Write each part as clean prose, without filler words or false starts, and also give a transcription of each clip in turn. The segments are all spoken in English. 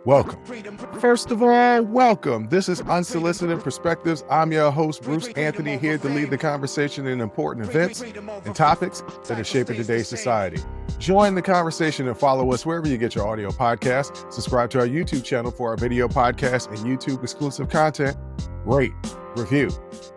Welcome. First of all, welcome. This is Unsolicited Perspectives. I'm your host, Bruce Anthony, here to lead the conversation in important events and topics that are shaping today's society. Join the conversation and follow us wherever you get your audio podcasts. Subscribe to our YouTube channel for our video podcast and YouTube exclusive content. Rate, review,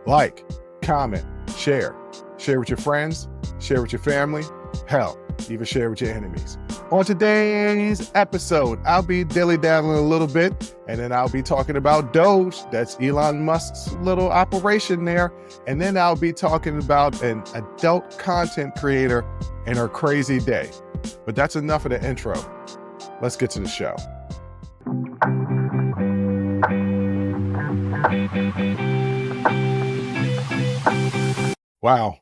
like, comment, share. Share with your friends, share with your family, hell, even share with your enemies. On today's episode, I'll be dilly-daddling a little bit, and then I'll be talking about Doge. That's Elon Musk's little operation there. And then I'll be talking about an adult content creator and her crazy day. But that's enough of the intro. Let's get to the show. Wow.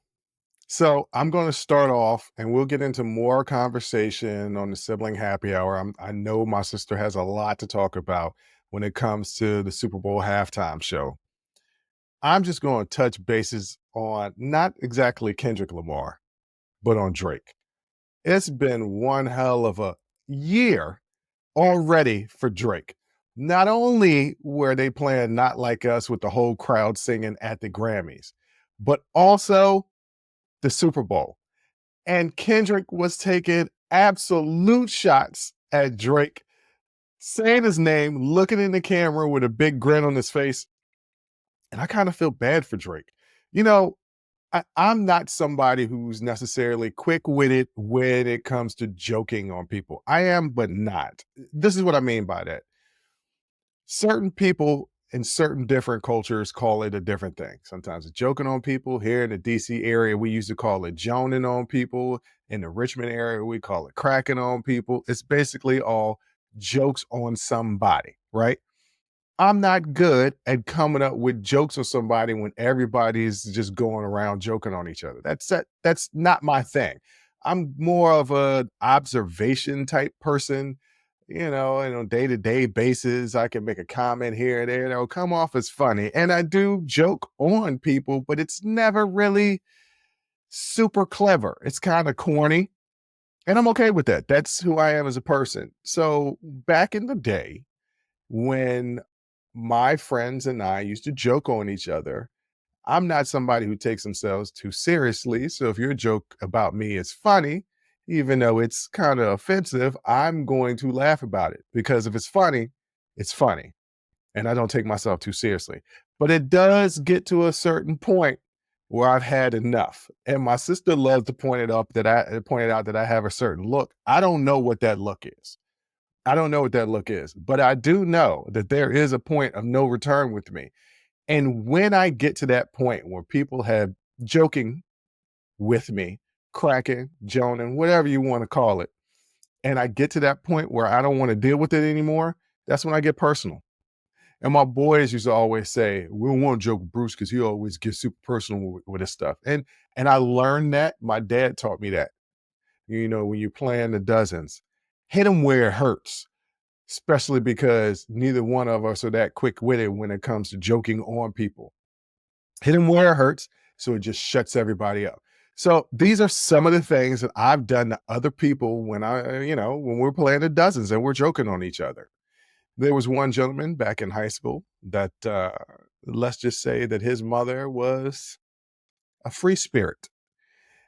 So I'm going to start off, and we'll get into more conversation on the sibling happy hour. I know my sister has a lot to talk about when it comes to the Super Bowl halftime show. I'm just going to touch bases on not exactly Kendrick Lamar, but on Drake. It's been one hell of a year already for Drake. Not only were they playing Not Like Us with the whole crowd singing at the Grammys, but also the Super Bowl. And Kendrick was taking absolute shots at Drake, saying his name, looking in the camera with a big grin on his face. And I kind of feel bad for Drake. You know, I'm not somebody who's necessarily quick-witted when it comes to joking on people. I am, but not. This is what I mean by that. Certain people in certain different cultures call it a different thing. Sometimes it's joking on people. Here in the DC area, we used to call it joning on people. In the Richmond area, we call it cracking on people. It's basically all jokes on somebody, right? I'm not good at coming up with jokes on somebody when everybody's just going around joking on each other. That's not my thing. I'm more of an observation type person. And on a day-to-day basis, I can make a comment here and there that'll come off as funny. And I do joke on people, but it's never really super clever. It's kind of corny. And I'm okay with that. That's who I am as a person. So back in the day, when my friends and I used to joke on each other, I'm not somebody who takes themselves too seriously. So if your joke about me is funny, even though it's kind of offensive, I'm going to laugh about it because if it's funny, it's funny. And I don't take myself too seriously. But it does get to a certain point where I've had enough. And my sister loves to point out that I have a certain look. I don't know what that look is. But I do know that there is a point of no return with me. And when I get to that point where people have joking with me, cracking, joning, whatever you want to call it, and I get to that point where I don't want to deal with it anymore, that's when I get personal. And my boys used to always say, we don't want to joke with Bruce because he always gets super personal with his stuff. And I learned that. My dad taught me that. When you're playing the dozens, hit them where it hurts. Especially because neither one of us are that quick-witted when it comes to joking on people. Hit them where it hurts, so it just shuts everybody up. So these are some of the things that I've done to other people when we're playing the dozens and we're joking on each other. There was one gentleman back in high school that, let's just say that his mother was a free spirit.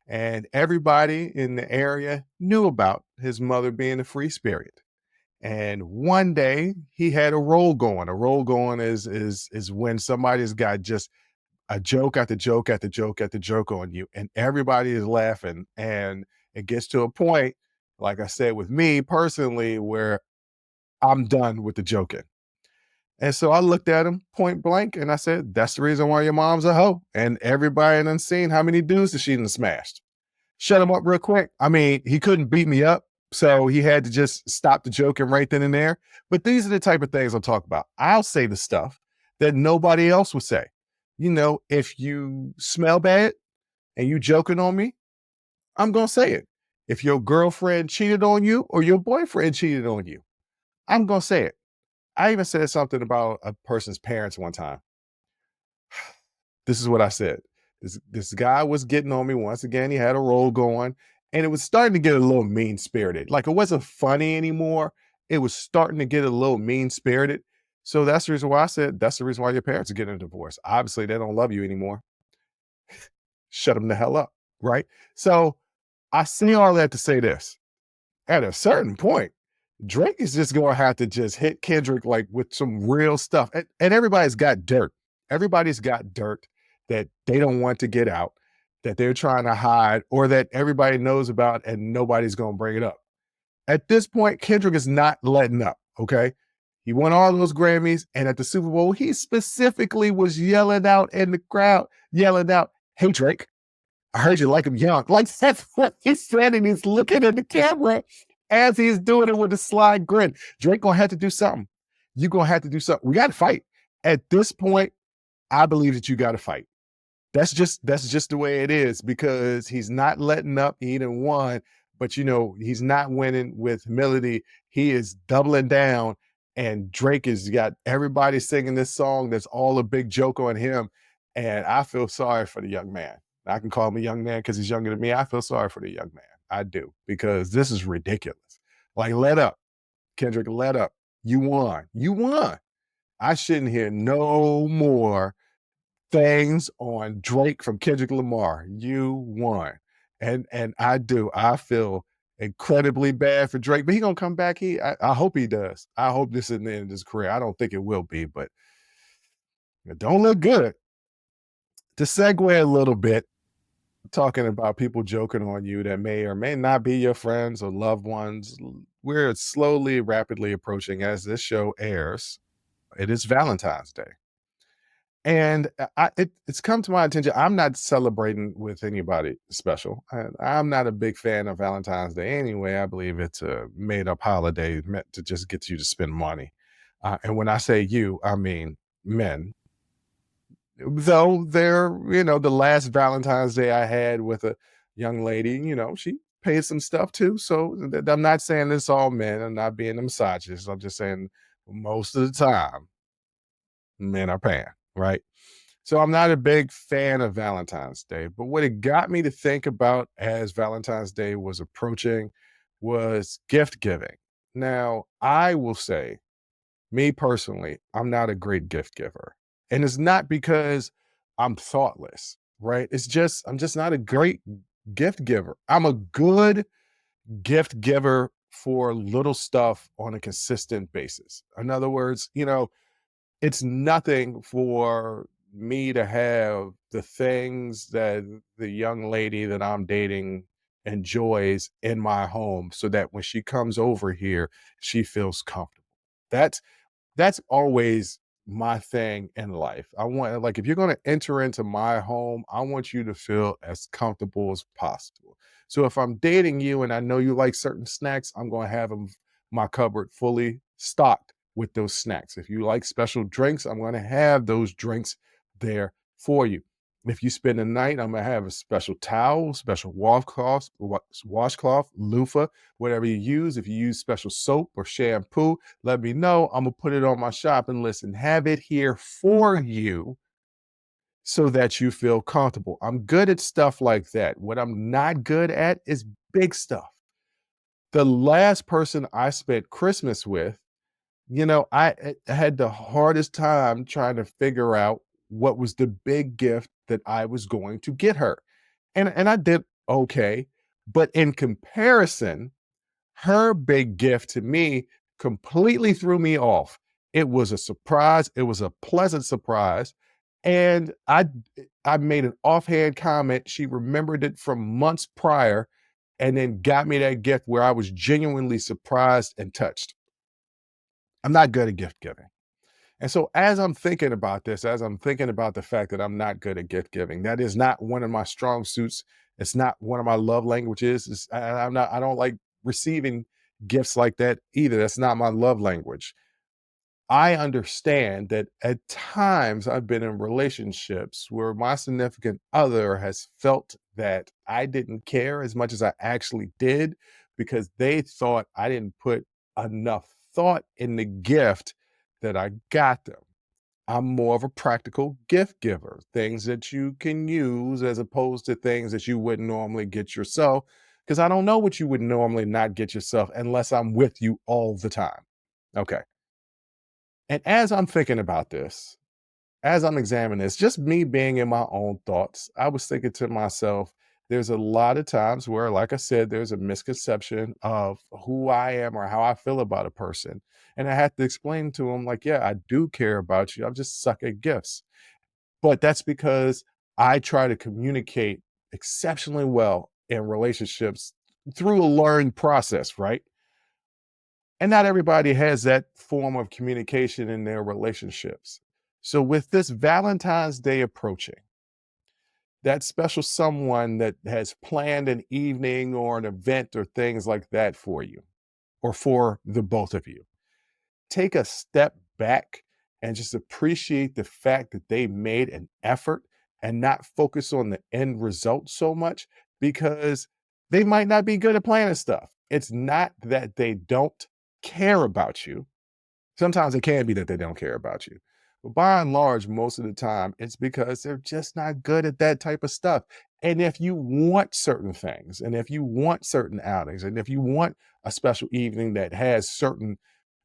And everybody in the area knew about his mother being a free spirit. And one day he had a roll going. A roll going is when somebody's got just a joke after joke after joke after joke on you, and everybody is laughing. And it gets to a point, like I said, with me personally, where I'm done with the joking. And so I looked at him point blank and I said, that's the reason why your mom's a hoe. And everybody done seen how many dudes that she done smashed. Shut him up real quick. I mean, he couldn't beat me up. So he had to just stop the joking right then and there. But these are the type of things I'll talk about. I'll say the stuff that nobody else would say. If you smell bad and you joking on me, I'm going to say it. If your girlfriend cheated on you or your boyfriend cheated on you, I'm going to say it. I even said something about a person's parents one time. This is what I said. This guy was getting on me once again. He had a roll going. And it was starting to get a little mean-spirited. Like, it wasn't funny anymore. it was starting to get a little mean spirited. So that's the reason why I said that's the reason why your parents are getting a divorce. Obviously, they don't love you anymore. Shut them the hell up, right? So I say all that to say this: at a certain point, Drake is just gonna have to just hit Kendrick like with some real stuff. And everybody's got dirt. Everybody's got dirt that they don't want to get out, that they're trying to hide, or that everybody knows about and nobody's gonna bring it up. At this point, Kendrick is not letting up. Okay. He won all those Grammys, and at the Super Bowl, he specifically was yelling out in the crowd, yelling out, "Hey Drake, I heard you like him young." Like that's what he's saying, and he's looking at the camera as he's doing it with a sly grin. Drake gonna have to do something. You gonna have to do something. We got to fight. At this point, I believe that you got to fight. That's just the way it is because he's not letting up. He done won, but he's not winning with humility. He is doubling down, and Drake has got everybody singing this song. That's all a big joke on him, and I feel sorry for the young man. I can call him a young man because he's younger than me. I feel sorry for the young man. I do because this is ridiculous. Like, let up, Kendrick. Let up. You won. You won. I shouldn't hear no more things on Drake from Kendrick Lamar. You won. And I do. I feel incredibly bad for Drake, but he gonna come back. I hope he does. I hope this isn't the end of his career. I don't think it will be, but it don't look good. To segue a little bit, talking about people joking on you that may or may not be your friends or loved ones. We're slowly, rapidly approaching as this show airs. It is Valentine's Day. And it's come to my attention. I'm not celebrating with anybody special. I'm not a big fan of Valentine's Day anyway. I believe it's a made up holiday meant to just get you to spend money. And when I say you, I mean men. Though the last Valentine's Day I had with a young lady, she paid some stuff too. So I'm not saying it's all men. I'm not being a misogynist. I'm just saying most of the time, men are paying, right? So I'm not a big fan of Valentine's Day, but what it got me to think about as Valentine's Day was approaching was gift giving. Now, I will say, me personally, I'm not a great gift giver. And it's not because I'm thoughtless, right? I'm just not a great gift giver. I'm a good gift giver for little stuff on a consistent basis. In other words, it's nothing for me to have the things that the young lady that I'm dating enjoys in my home so that when she comes over here, she feels comfortable. That's that's always my thing in life. I want like if you're going to enter into my home, I want you to feel as comfortable as possible. So if I'm dating you and I know you like certain snacks, I'm going to have my cupboard fully stocked with those snacks. If you like special drinks, I'm going to have those drinks there for you. If you spend the night, I'm going to have a special towel, special washcloth, loofah, whatever you use. If you use special soap or shampoo, let me know. I'm gonna put it on my shopping list and have it here for you so that you feel comfortable. I'm good at stuff like that. What I'm not good at is big stuff. The last person I spent Christmas with, I had the hardest time trying to figure out what was the big gift that I was going to get her. And I did okay, but in comparison, her big gift to me completely threw me off. It was a surprise, it was a pleasant surprise, and I made an offhand comment. She remembered it from months prior and then got me that gift where I was genuinely surprised and touched. I'm not good at gift giving. And so as I'm thinking about this, as I'm thinking about the fact that I'm not good at gift giving, that is not one of my strong suits. It's not one of my love languages. I don't like receiving gifts like that either. That's not my love language. I understand that at times I've been in relationships where my significant other has felt that I didn't care as much as I actually did because they thought I didn't put enough thought in the gift that I got them. I'm more of a practical gift giver, things that you can use as opposed to things that you wouldn't normally get yourself. because I don't know what you would normally not get yourself unless I'm with you all the time. Okay. And as I'm thinking about this, as I'm examining this, just me being in my own thoughts, I was thinking to myself, there's a lot of times where, like I said, there's a misconception of who I am or how I feel about a person. And I had to explain to them, like, yeah, I do care about you. I'm just suck at gifts. But that's because I try to communicate exceptionally well in relationships through a learned process, right? And not everybody has that form of communication in their relationships. So, with this Valentine's Day approaching, that special someone that has planned an evening or an event or things like that for you or for the both of you, take a step back and just appreciate the fact that they made an effort and not focus on the end result so much because they might not be good at planning stuff. It's not that they don't care about you. Sometimes it can be that they don't care about you. But by and large, most of the time, it's because they're just not good at that type of stuff. And if you want certain things, and if you want certain outings, and if you want a special evening that has certain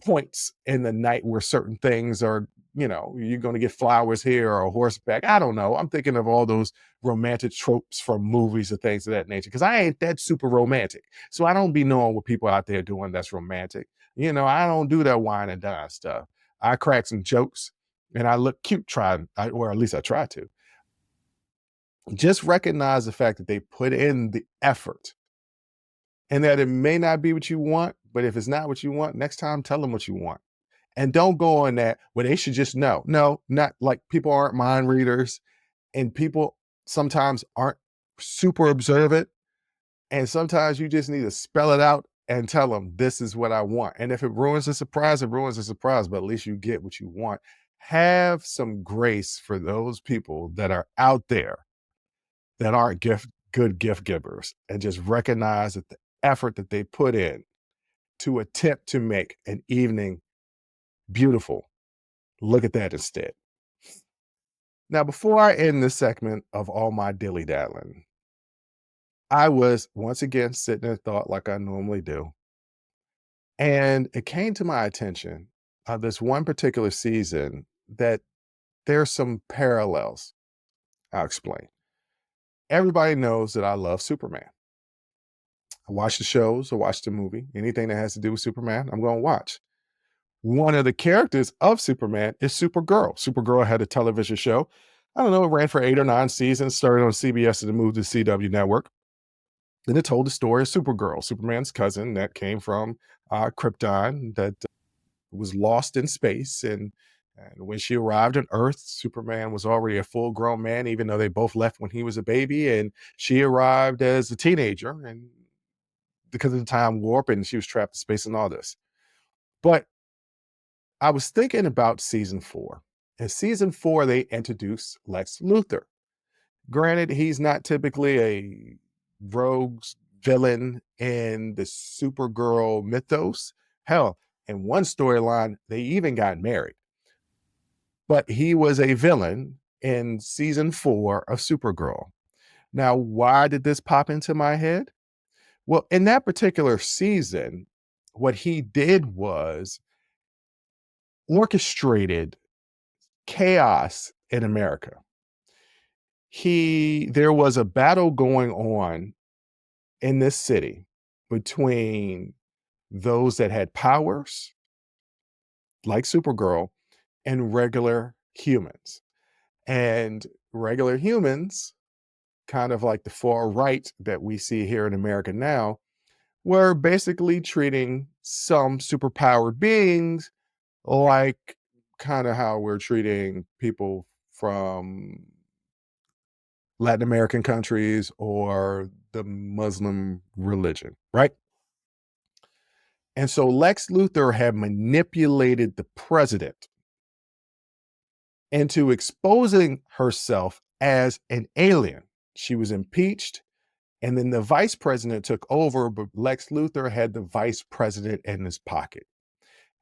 points in the night where certain things are, you're going to get flowers here or a horseback. I don't know. I'm thinking of all those romantic tropes from movies and things of that nature because I ain't that super romantic. So I don't be knowing what people out there doing that's romantic. I don't do that wine and dine stuff. I crack some jokes and I look cute trying, or at least I try to. Just recognize the fact that they put in the effort and that it may not be what you want, but if it's not what you want, next time tell them what you want. And don't go on that where they should just know. No, not like people aren't mind readers and people sometimes aren't super observant. And sometimes you just need to spell it out and tell them, this is what I want. And if it ruins the surprise, it ruins the surprise, but at least you get what you want. Have some grace for those people that are out there that aren't good gift givers and just recognize that the effort that they put in to attempt to make an evening beautiful. Look at that instead. Now, before I end this segment of all my dilly daddling, I was once again sitting in thought like I normally do. And it came to my attention this one particular season that there's some parallels. I'll explain. Everybody knows that I love Superman. I watch the shows, I watch the movie, anything that has to do with Superman, I'm going to watch. One of the characters of Superman is Supergirl. Supergirl had a television show. I don't know, it ran for 8 or 9 seasons, started on CBS and then moved to CW Network. Then it told the story of Supergirl, Superman's cousin that came from Krypton that was lost in space. And when she arrived on Earth, Superman was already a full grown man, even though they both left when he was a baby. And she arrived as a teenager and because of the time warp and she was trapped in space and all this. But I was thinking about season 4. In season 4, they introduced Lex Luthor. Granted, he's not typically a rogue villain in the Supergirl mythos. Hell, in one storyline, they even got married. But he was a villain in season 4 of Supergirl. Now, why did this pop into my head? Well, in that particular season, what he did was orchestrated chaos in America. There was a battle going on in this city between those that had powers, like Supergirl, and regular humans. And regular humans, kind of like the far right that we see here in America now, were basically treating some superpowered beings like kind of how we're treating people from Latin American countries or the Muslim religion, right? And so Lex Luthor had manipulated the president into exposing herself as an alien. She was impeached, and then the vice president took over, but Lex Luthor had the vice president in his pocket.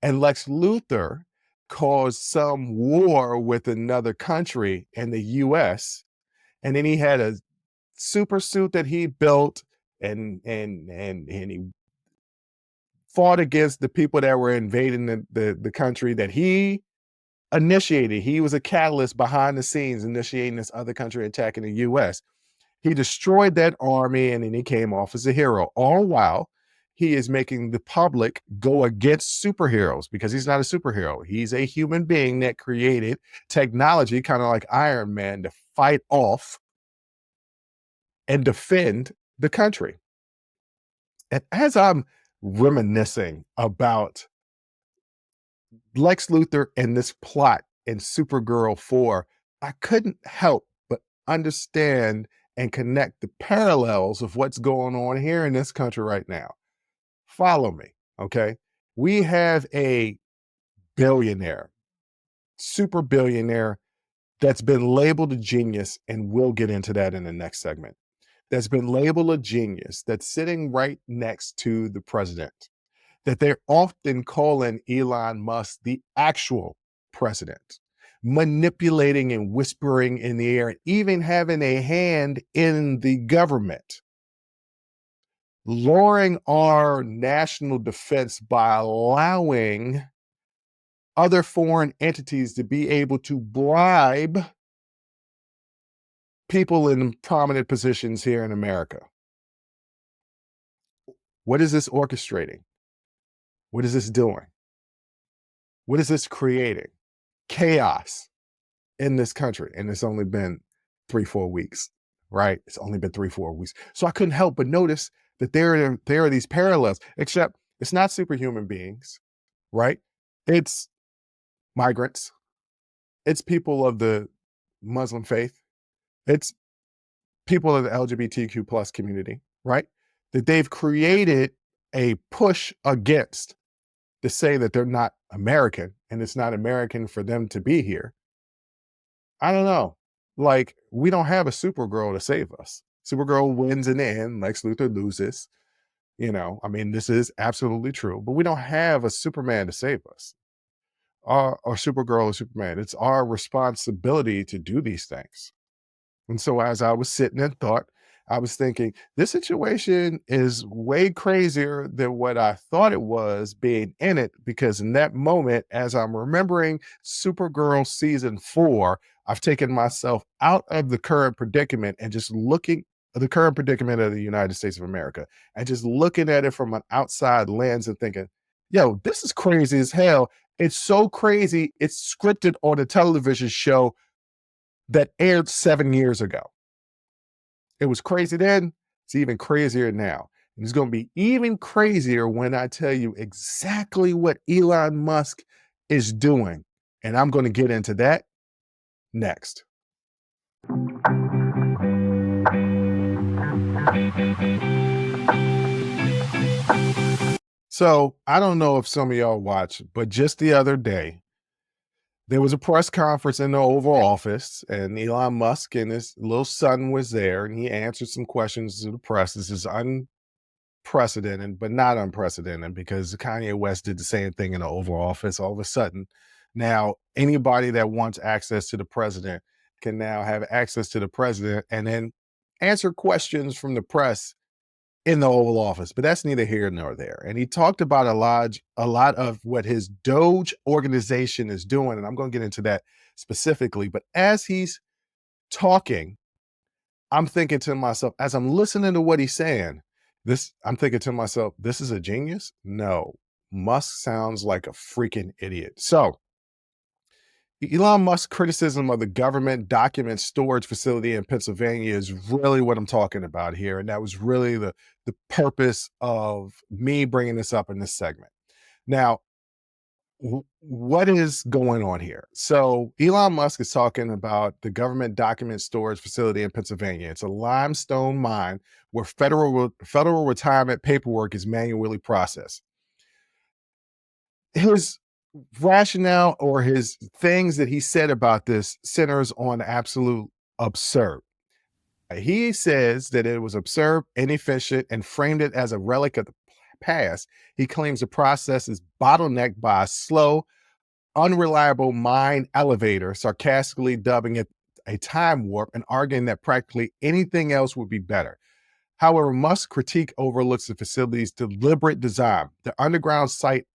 And Lex Luthor caused some war with another country in the US. And then he had a super suit that he built and he fought against the people that were invading the country that he initiated. He was a catalyst behind the scenes initiating this other country attacking the US. He destroyed that army and then he came off as a hero. All while he is making the public go against superheroes because he's not a superhero. He's a human being that created technology, kind of like Iron Man, to fight off and defend the country. And as I'm reminiscing about Lex Luthor and this plot in Supergirl 4, I couldn't help but understand and connect the parallels of what's going on here in this country right now. Follow me, okay? We have a billionaire, super billionaire that's been labeled a genius, and we'll get into that in the next segment. That's been labeled a genius, that's sitting right next to the president, that they're often calling Elon Musk the actual president, manipulating and whispering in the air, and even having a hand in the government, lowering our national defense by allowing other foreign entities to be able to bribe people in prominent positions here in America. What is this orchestrating? What is this doing? What is this creating? Chaos in this country. And it's only been 3-4 weeks, right? It's only been 3-4 weeks. So I couldn't help but notice that there are these parallels, except it's not superhuman beings, right? It's migrants. It's people of the Muslim faith. It's people of the LGBTQ plus community, right? That they've created a push against to say that they're not American and it's not American for them to be here. I don't know. Like, we don't have a Supergirl to save us. Supergirl wins in the end, Lex Luthor loses. I mean, this is absolutely true, but we don't have a Superman to save us. Or Supergirl or Superman. It's our responsibility to do these things. And so as I was sitting and thought, I was thinking, this situation is way crazier than what I thought it was being in it, because in that moment, as I'm remembering Supergirl season 4, I've taken myself out of the current predicament and just looking at the current predicament of the United States of America and just looking at it from an outside lens and thinking, yo, this is crazy as hell. It's so crazy. It's scripted on a television show that aired 7 years ago. It was crazy then. It's even crazier now. And it's going to be even crazier when I tell you exactly what Elon Musk is doing. And I'm going to get into that next. So I don't know if some of y'all watch, but just the other day, there was a press conference in the Oval Office, and Elon Musk and his little son was there, and he answered some questions to the press. This is unprecedented, but not unprecedented, because Kanye West did the same thing in the Oval Office. All of a sudden, now anybody that wants access to the president can now have access to the president and then answer questions from the press in the Oval Office, but that's neither here nor there. And he talked about a lot of what his Doge organization is doing, and I'm going to get into that specifically. But as he's talking, I'm thinking to myself, as I'm listening to what he's saying, I'm thinking to myself, this is a genius? No, Musk sounds like a freaking idiot. So Elon Musk's criticism of the government document storage facility in Pennsylvania is really what I'm talking about here. And that was really the purpose of me bringing this up in this segment. Now, what is going on here? So Elon Musk is talking about the government document storage facility in Pennsylvania. It's a limestone mine where federal retirement paperwork is manually processed. His rationale or his things that he said about this centers on absolute absurd. He says that it was absurd, inefficient, and framed it as a relic of the past. He claims the process is bottlenecked by a slow, unreliable mine elevator, sarcastically dubbing it a time warp and arguing that practically anything else would be better. However, Musk's critique overlooks the facility's deliberate design. The underground site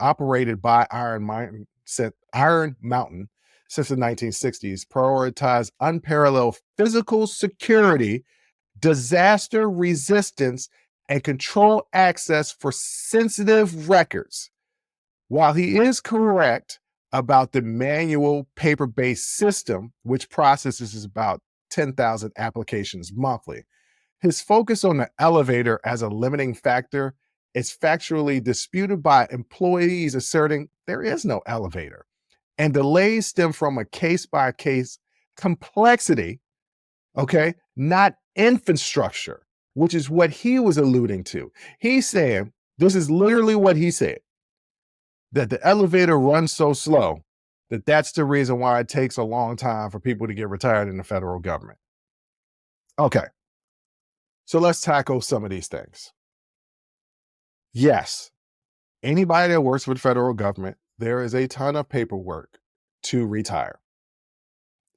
operated by Iron Mountain since the 1960s prioritized unparalleled physical security, disaster resistance, and control access for sensitive records. While he is correct about the manual paper-based system, which processes about 10,000 applications monthly, his focus on the elevator as a limiting factor is factually disputed by employees asserting there is no elevator. And delays stem from a case-by-case complexity, okay, not infrastructure, which is what he was alluding to. He's saying, this is literally what he said, that the elevator runs so slow that that's the reason why it takes a long time for people to get retired in the federal government. Okay, so let's tackle some of these things. Yes, anybody that works for the federal government, there is a ton of paperwork to retire.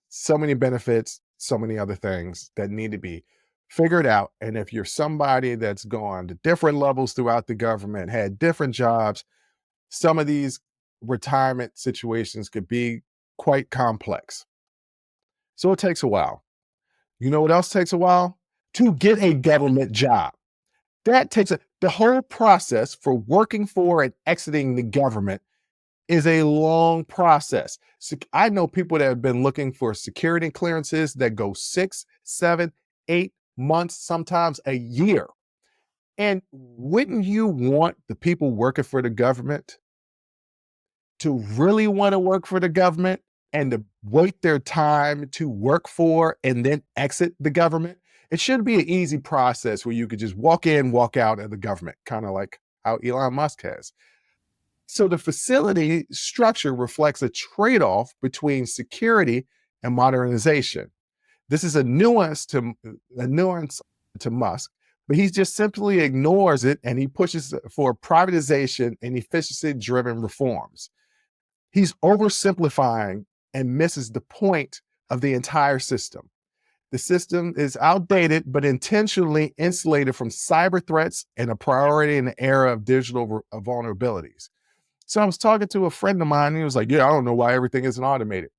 So many benefits, so many other things that need to be figured out. And if you're somebody that's gone to different levels throughout the government, had different jobs, some of these retirement situations could be quite complex. So it takes a while. You know what else takes a while? To get a government job. That takes the whole process for working for and exiting the government is a long process. So I know people that have been looking for security clearances that go 6, 7, 8 months, sometimes a year. And wouldn't you want the people working for the government to really want to work for the government and to wait their time to work for and then exit the government? It should be an easy process where you could just walk in, walk out of the government, kind of like how Elon Musk has. So the facility structure reflects a trade-off between security and modernization. This is a nuance to Musk, but he just simply ignores it and he pushes for privatization and efficiency-driven reforms. He's oversimplifying and misses the point of the entire system. The system is outdated, but intentionally insulated from cyber threats and a priority in the era of digital vulnerabilities. So I was talking to a friend of mine, and he was like, yeah, I don't know why everything isn't automated.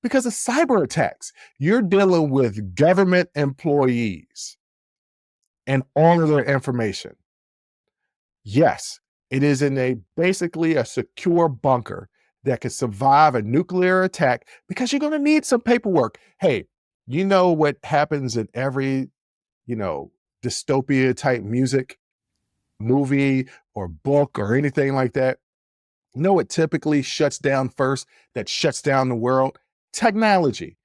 Because of cyber attacks. You're dealing with government employees and all of their information. Yes, it is in basically a secure bunker that can survive a nuclear attack because you're going to need some paperwork. Hey, you know what happens in every, dystopia type music, movie, or book, or anything like that? You know what typically shuts down first, that shuts down the world? Technology.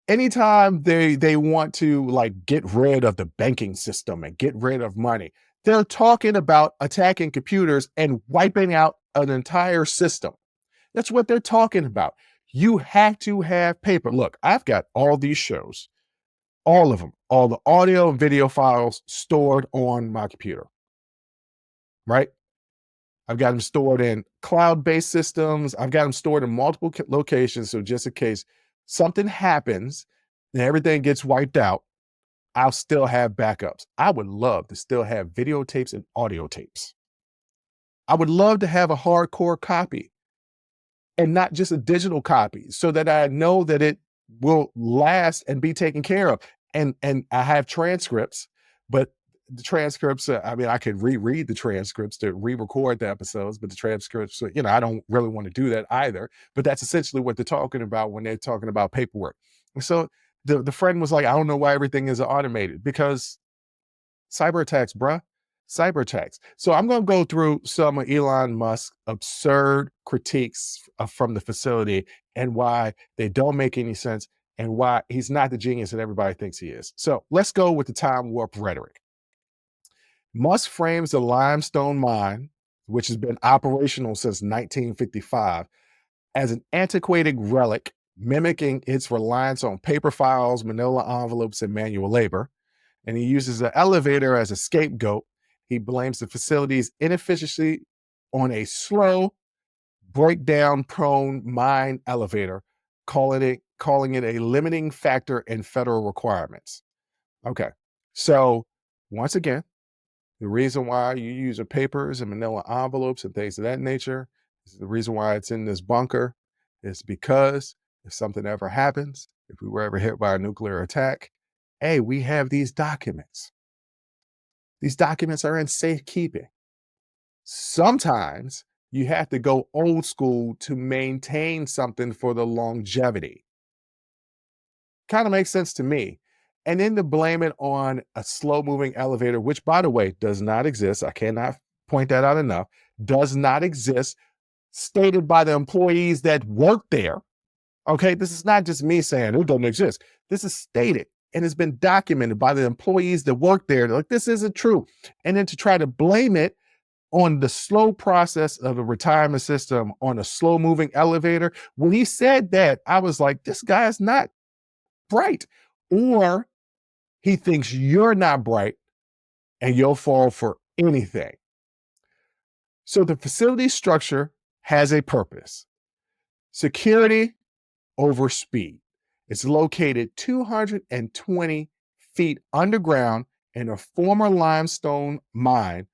Anytime they want to like get rid of the banking system and get rid of money, they're talking about attacking computers and wiping out an entire system. That's what they're talking about. You have to have paper. Look, I've got all these shows, all of them, all the audio and video files stored on my computer, right? I've got them stored in cloud-based systems. I've got them stored in multiple locations. So just in case something happens and everything gets wiped out, I'll still have backups. I would love to still have videotapes and audio tapes. I would love to have a hardcore copy and not just a digital copy so that I know that it will last and be taken care of. And I have transcripts, but the transcripts, I mean, I could reread the transcripts to re-record the episodes, but the transcripts, I don't really want to do that either. But that's essentially what they're talking about when they're talking about paperwork. And so the friend was like, I don't know why everything is automated because cyber attacks, bruh. Cyber attacks. So I'm going to go through some of Elon Musk's absurd critiques from the facility and why they don't make any sense and why he's not the genius that everybody thinks he is. So let's go with the time warp rhetoric. Musk frames the limestone mine, which has been operational since 1955, as an antiquated relic, mimicking its reliance on paper files, manila envelopes, and manual labor. And he uses the elevator as a scapegoat. He blames the facility's inefficiency on a slow, breakdown-prone mine elevator, calling it a limiting factor in federal requirements. Okay, So, once again, the reason why you use your papers and manila envelopes and things of that nature is the reason why it's in this bunker is because if something ever happens, if we were ever hit by a nuclear attack, hey, we have these documents. These documents are in safekeeping. Sometimes you have to go old school to maintain something for the longevity. Kind of makes sense to me. And then to blame it on a slow moving elevator, which by the way, does not exist. I cannot point that out enough, does not exist, stated by the employees that work there. Okay. This is not just me saying it doesn't exist. This is stated and it's been documented by the employees that work there. They're like, this isn't true. And then to try to blame it on the slow process of the retirement system on a slow moving elevator. When he said that, I was like, this guy's not bright. Or he thinks you're not bright and you'll fall for anything. So the facility structure has a purpose: security over speed. It's located 220 feet underground in a former limestone mine,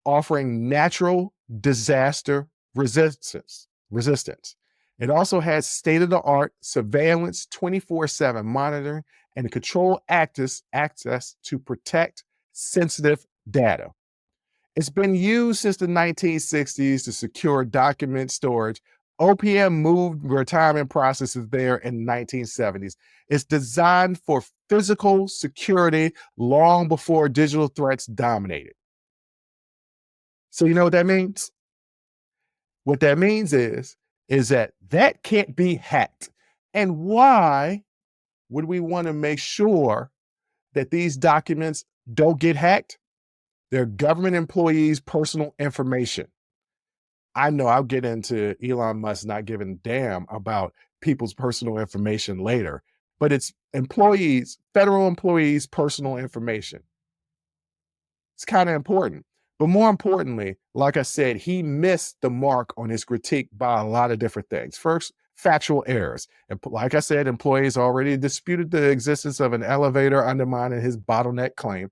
offering natural disaster resistance. It also has state-of-the-art surveillance, 24/7 monitoring, and control access to protect sensitive data. It's been used since the 1960s to secure document storage. OPM moved retirement processes there in the 1970s. It's designed for physical security long before digital threats dominated. So you know what that means? What that means is that that can't be hacked. And why would we want to make sure that these documents don't get hacked? They're government employees' personal information. I know I'll get into Elon Musk not giving a damn about people's personal information later, but it's employees, federal employees' personal information. It's kind of important. But more importantly, like I said, he missed the mark on his critique by a lot of different things. First, factual errors. And like I said, employees already disputed the existence of an elevator, undermining his bottleneck claim.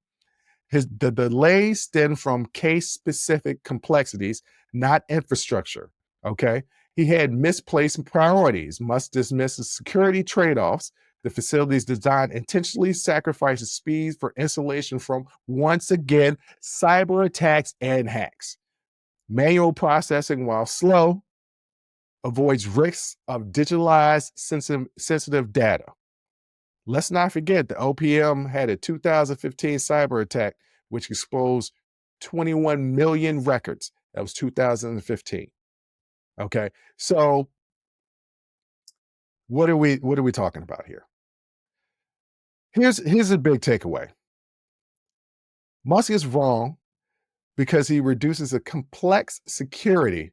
The delays stem from case-specific complexities, not infrastructure. Okay. He had misplaced priorities, must dismiss the security trade-offs. The facility's design intentionally sacrifices speed for insulation from, once again, cyber attacks and hacks. Manual processing, while slow, avoids risks of digitalized sensitive data. Let's not forget the OPM had a 2015 cyber attack, which exposed 21 million records. That was 2015. Okay. So what are we talking about here? Here's a big takeaway. Musk is wrong because he reduces a complex security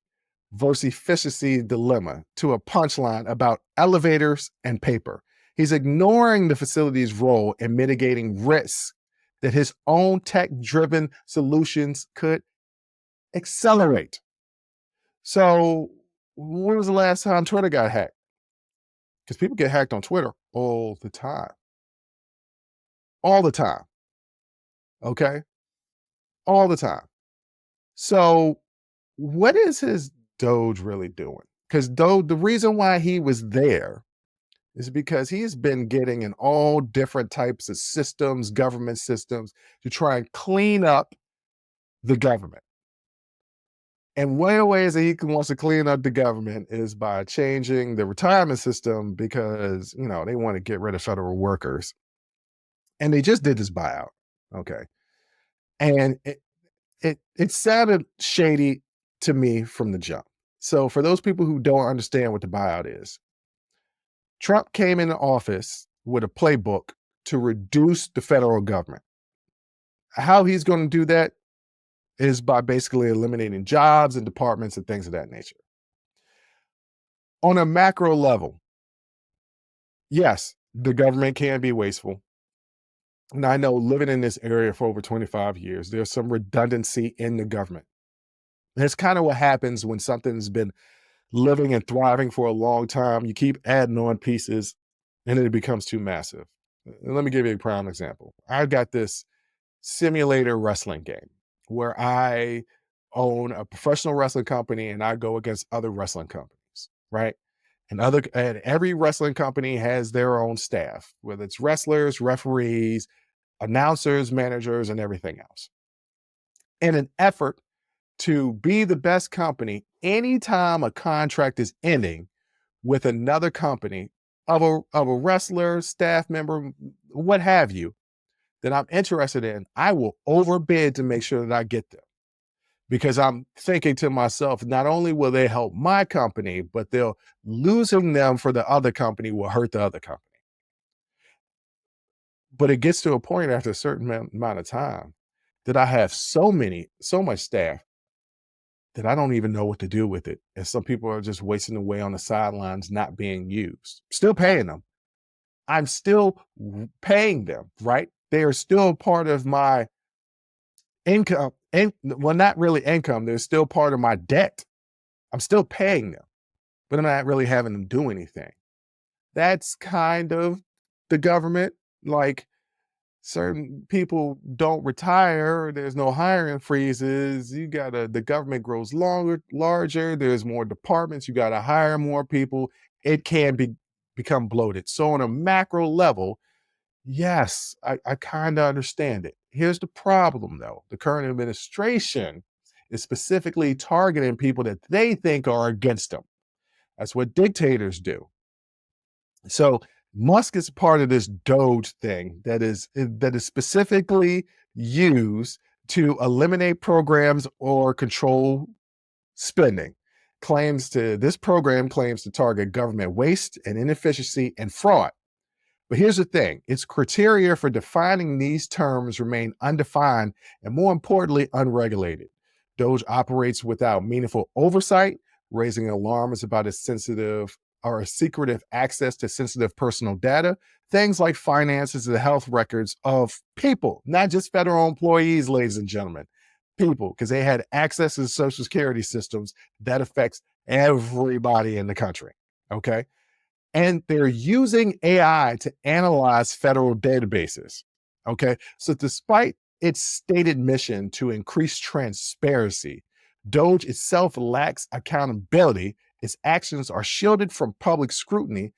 versus efficiency dilemma to a punchline about elevators and paper. He's ignoring the facility's role in mitigating risks that his own tech-driven solutions could accelerate. So, when was the last time Twitter got hacked? Because people get hacked on Twitter all the time. All the time. Okay? All the time. So, what is his Doge really doing? Because the reason why he was there is because he's been getting in all different types of systems, government systems, to try and clean up the government. And one of the ways that he wants to clean up the government is by changing the retirement system because, they want to get rid of federal workers. And they just did this buyout. Okay. And it sounded shady to me from the jump. So for those people who don't understand what the buyout is, Trump came into office with a playbook to reduce the federal government. How he's going to do that is by basically eliminating jobs and departments and things of that nature. On a macro level, yes, the government can be wasteful. And I know, living in this area for over 25 years, there's some redundancy in the government. That's kind of what happens when something's been living and thriving for a long time. You keep adding on pieces and it becomes too massive. Let me give you a prime example. I've got this simulator wrestling game where I own a professional wrestling company and I go against other wrestling companies, right? And every wrestling company has their own staff, whether it's wrestlers, referees, announcers, managers, and everything else. In an effort to be the best company, anytime a contract is ending with another company of a wrestler, staff member, what have you, that I'm interested in, I will overbid to make sure that I get them. Because I'm thinking to myself, not only will they help my company, but they'll losing them for the other company will hurt the other company. But it gets to a point after a certain amount of time that I have so much staff that I don't even know what to do with it. And some people are just wasting away on the sidelines, not being used. Still paying them. I'm still paying them, right? They are still part of my income. And well, not really income. They're still part of my debt. I'm still paying them, but I'm not really having them do anything. That's kind of the government. Like, certain people don't retire, there's no hiring freezes, the government grows larger, there's more departments, you gotta hire more people, it can become bloated. So on a macro level, yes, I kind of understand it. Here's the problem though. The current administration is specifically targeting people that they think are against them. That's what dictators do. So Musk is part of this Doge thing that is specifically used to eliminate programs or control spending. This program claims to target government waste and inefficiency and fraud. But here's the thing, its criteria for defining these terms remain undefined and, more importantly, unregulated. Doge operates without meaningful oversight, raising alarms about its sensitive or secretive access to sensitive personal data, things like finances and health records of people, not just federal employees, ladies and gentlemen, people, because they had access to the social security systems that affects everybody in the country. Okay. And they're using AI to analyze federal databases. Okay. So, despite its stated mission to increase transparency, Doge itself lacks accountability. Its actions are shielded from public scrutiny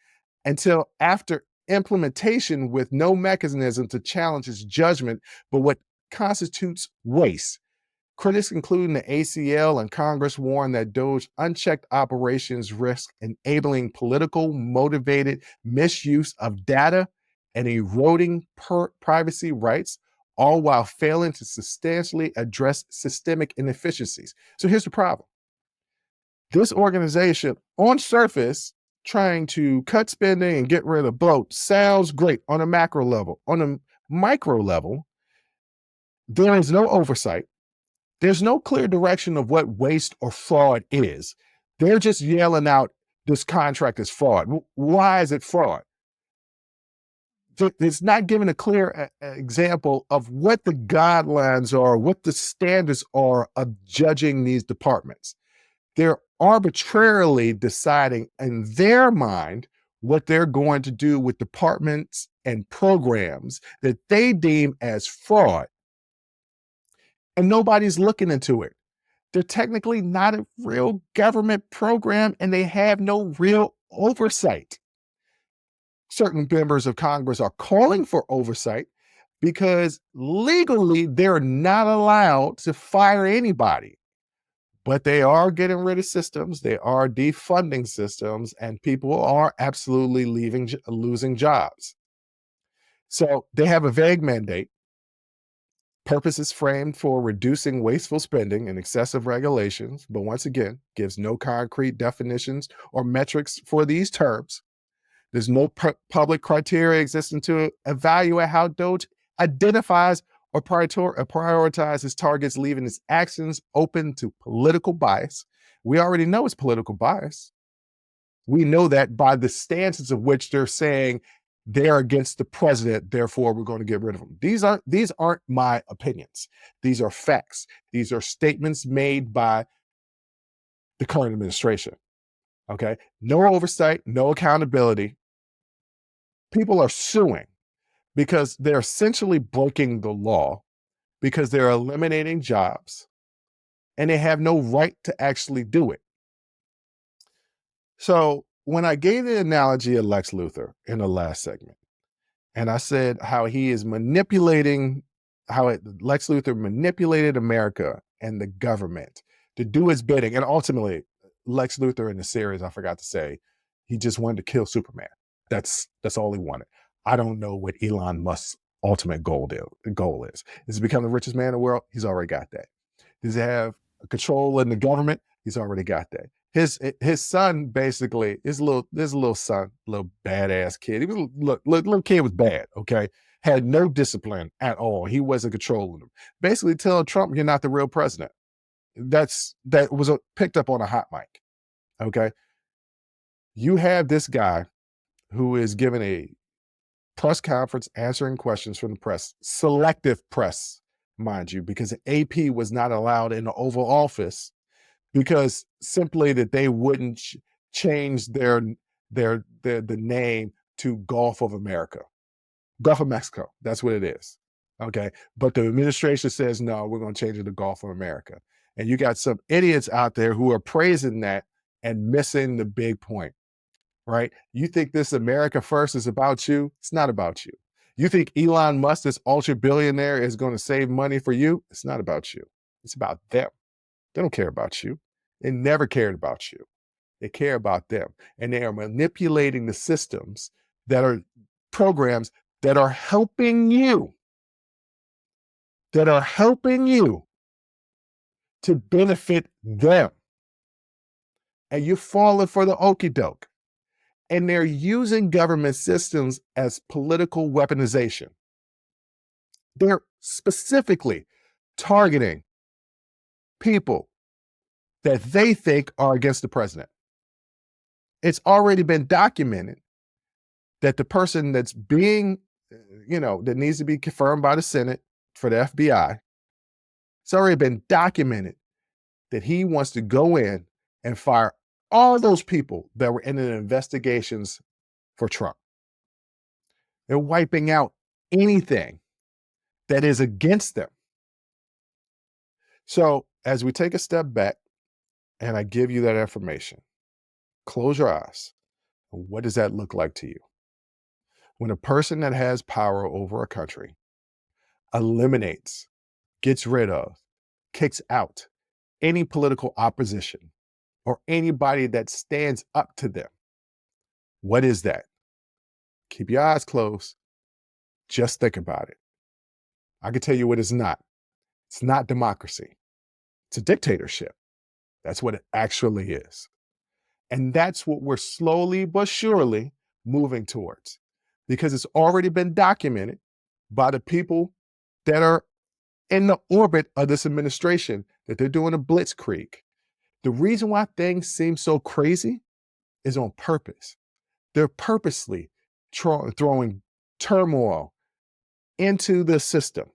until after implementation, with no mechanism to challenge its judgment, but what constitutes waste. Critics, including the ACL and Congress, warn that Doge unchecked operations risk enabling political motivated misuse of data and eroding privacy rights, all while failing to substantially address systemic inefficiencies. So here's the problem. This organization, on surface, trying to cut spending and get rid of bloat sounds great on a macro level. On a micro level, there is no oversight. There's no clear direction of what waste or fraud is. They're just yelling out, this contract is fraud. Why is it fraud? It's not giving a clear example of what the guidelines are, what the standards are of judging these departments. They're arbitrarily deciding in their mind what they're going to do with departments and programs that they deem as fraud. And nobody's looking into it. They're technically not a real government program and they have no real oversight. Certain members of Congress are calling for oversight because legally they're not allowed to fire anybody. But they are getting rid of systems, they are defunding systems, and people are absolutely losing jobs. So they have a vague mandate. Purpose is framed for reducing wasteful spending and excessive regulations, but once again, gives no concrete definitions or metrics for these terms. There's no public criteria existing to evaluate how Doge identifies or prioritizes targets, leaving its actions open to political bias. We already know it's political bias. We know that by the stances of which they're saying they're against the president, therefore we're going to get rid of them. These aren't my opinions. These are facts. These are statements made by the current administration. Okay. No oversight, no accountability. People are suing. because they're essentially breaking the law because they're eliminating jobs and they have no right to actually do it. So when I gave the analogy of Lex Luthor in the last segment, and I said how he is manipulating, Lex Luthor manipulated America and the government to do his bidding. And ultimately, Lex Luthor in the series, I forgot to say, he just wanted to kill Superman. That's all he wanted. I don't know what Elon Musk's ultimate goal is. Is to become the richest man in the world? He's already got that. Does he have control in the government? He's already got that. His son basically, his little son, little badass kid. He was little kid was bad. Okay, had no discipline at all. He wasn't controlling him. Basically, telling Trump, "You're not the real president." That was picked up on a hot mic. Okay, you have this guy who is giving a press conference answering questions from the press, selective press, mind you, because the AP was not allowed in the Oval Office because simply that they wouldn't change the name to Gulf of America, Gulf of Mexico. That's what it is. Okay, but the administration says no, we're going to change it to Gulf of America, and you got some idiots out there who are praising that and missing the big point. Right? You think this America First is about you? It's not about you. You think Elon Musk, this ultra billionaire, is going to save money for you? It's not about you. It's about them. They don't care about you. They never cared about you. They care about them. And they are manipulating the systems that are programs that are helping you, to benefit them. And you're falling for the okie doke. And they're using government systems as political weaponization. They're specifically targeting people that they think are against the president. It's already been documented that the person that's being, that needs to be confirmed by the Senate for the FBI, it's already been documented that he wants to go in and fire all those people that were in the investigations for Trump. They're wiping out anything that is against them. So as we take a step back and I give you that information, close your eyes. What does that look like to you? When a person that has power over a country eliminates, gets rid of, kicks out any political opposition or anybody that stands up to them, what is that? Keep your eyes closed. Just think about it. I can tell you what it's not. It's not democracy. It's a dictatorship. That's what it actually is. And that's what we're slowly but surely moving towards, because it's already been documented by the people that are in the orbit of this administration that they're doing a blitzkrieg. The reason why things seem so crazy is on purpose. They're purposely throwing turmoil into the system.